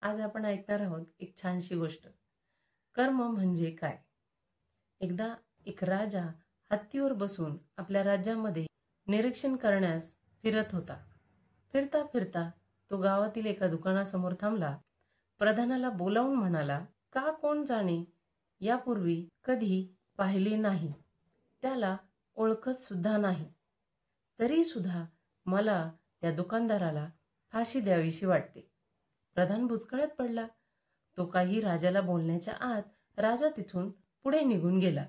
आज आपण ऐकणार आहोत एक छानशी गोष्ट. कर्म म्हणजे काय? एकदा एक राजा हत्तीवर बसून आपल्या राज्यामध्ये निरीक्षण करण्यास फिरत होता. फिरता फिरता तो गावातील एका दुकानासमोर थांबला. प्रधानाला बोलावून म्हणाला, का कोण जाणे यापूर्वी कधी पाहिले नाही, त्याला ओळखत सुद्धा नाही, तरी सुद्धा मला त्या दुकानदाराला फाशी द्यावीशी वाटते. प्रधान बुचकळ्यात पडला. तो काही राजाला बोलण्याच्या आत राजा तिथून पुढे निघून गेला.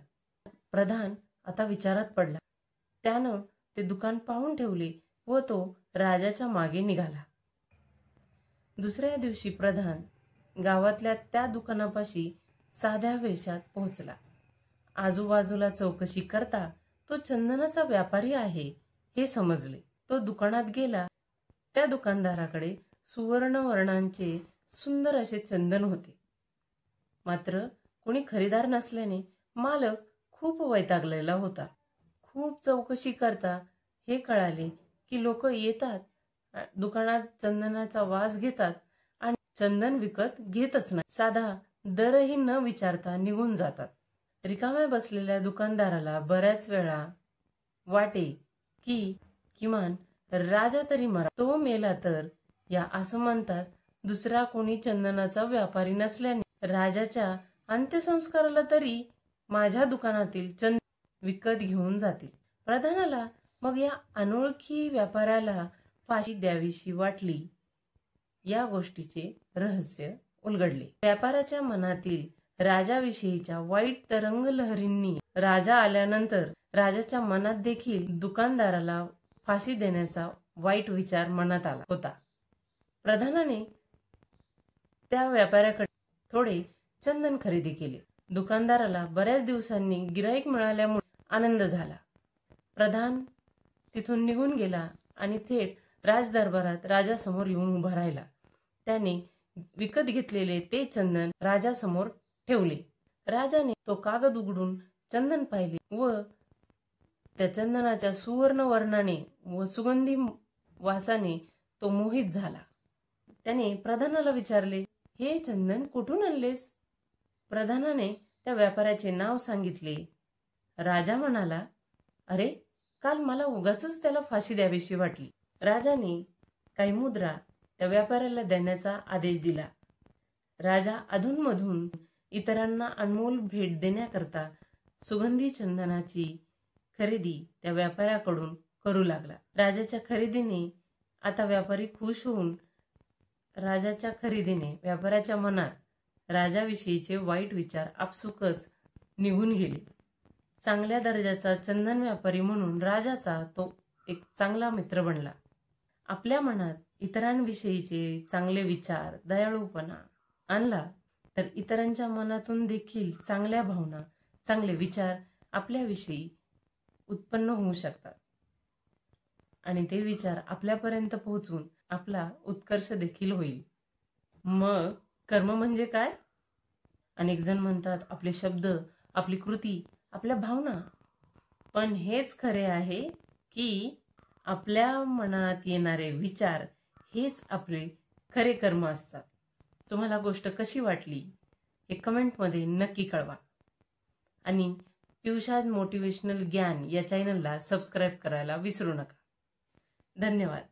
प्रधान आता विचारात पडला. त्यानं ते दुकान पाहून ठेवले व तो राजाच्या मागे निघाला. दुसऱ्या दिवशी प्रधान गावातल्या त्या दुकानापाशी साध्या वेशात पोहोचला. आजूबाजूला चौकशी करता तो चंदनाचा व्यापारी आहे हे समजले. तो दुकानात गेला. त्या दुकानदाराकडे सुवर्ण वर्णांचे सुंदर असे चंदन होते. मात्र कोणी खरेदार नसल्याने मालक खूप वैतागलेला होता. खूप चौकशी करता हे कळाले की लोक येतात, दुकानात चंदनाचा वास घेतात आणि चंदन विकत घेतच नाही. साधा दरही न विचारता निघून जातात. रिकाम्या बसलेल्या दुकानदाराला बऱ्याच वेळा वाटे की किमान राजा तरी मरा, तो मेला तर या असं म्हणतात. दुसरा कोणी चंदनाचा व्यापारी नसल्याने राजाच्या अंत्यसंस्काराला तरी माझ्या दुकानातील चंदन विकत घेऊन जातील. प्रधानाला मग या अनोळखी व्यापाऱ्याला फाशी द्यावीशी वाटली. या गोष्टीचे रहस्य उलगडले. व्यापाऱ्याच्या मनातील राजाविषयीच्या वाईट तरंग लहरींनी राजा आल्यानंतर राजाच्या मनात देखील दुकानदाराला फाशी देण्याचा वाईट विचार मनात आला होता. प्रधानाने त्या व्यापाऱ्याकडे थोडे चंदन खरेदी केले. दुकानदाराला बऱ्याच दिवसांनी गिराईक मिळाल्यामुळे आनंद झाला. प्रधान तिथून निघून गेला आणि थेट राजदरबारात राजासमोर येऊन उभा राहिला. त्याने विकत घेतलेले ते चंदन राजासमोर ठेवले. राजाने तो कागद उघडून चंदन पाहिले व त्या चंदनाच्या सुवर्ण वर्णाने व सुगंधी वासाने तो मोहित झाला. त्याने प्रधानाला विचारले, हे चंदन कुठून आणलेस? प्रधानाने त्या व्यापाऱ्याचे नाव सांगितले. राजा म्हणाला, अरे, काल मला उगाचच त्याला फाशी द्यावीशी वाटली. राजाने काही मुद्रा त्या व्यापाऱ्याला देण्याचा आदेश दिला. राजा अधूनमधून इतरांना अनमोल भेट देण्याकरता सुगंधी चंदनाची खरेदी त्या व्यापाऱ्याकडून करू लागला. राजाच्या खरेदीने आता व्यापारी खुश होऊन राजाच्या खरेदीने व्यापाऱ्याच्या मनात राजाविषयीचे वाईट विचार आपसुकच निघून गेले. चांगल्या दर्जाचा चंदन व्यापारी म्हणून राजाचा तो एक चांगला मित्र बनला. आपल्या मनात इतरांविषयीचे चांगले विचार, दयाळूपणा आणला तर इतरांच्या मनातून देखील चांगल्या भावना, चांगले विचार आपल्याविषयी उत्पन्न होऊ शकतात आणि ते विचार आपल्यापर्यंत पोहोचून आपला उत्कर्ष देखील होईल. मग कर्म म्हणजे काय? अनेक जण म्हणतात आपले शब्द, आपली कृती, आपल्या भावना. पण हेच खरे आहे की आपल्या मनात येणारे विचार हेच आपले खरे कर्म असतात. तुम्हाला गोष्ट कशी वाटली हे कमेंटमध्ये नक्की कळवा आणि पियुषाज मोटिवेशनल ज्ञान या चॅनलला सबस्क्राईब करायला विसरू नका. धन्यवाद.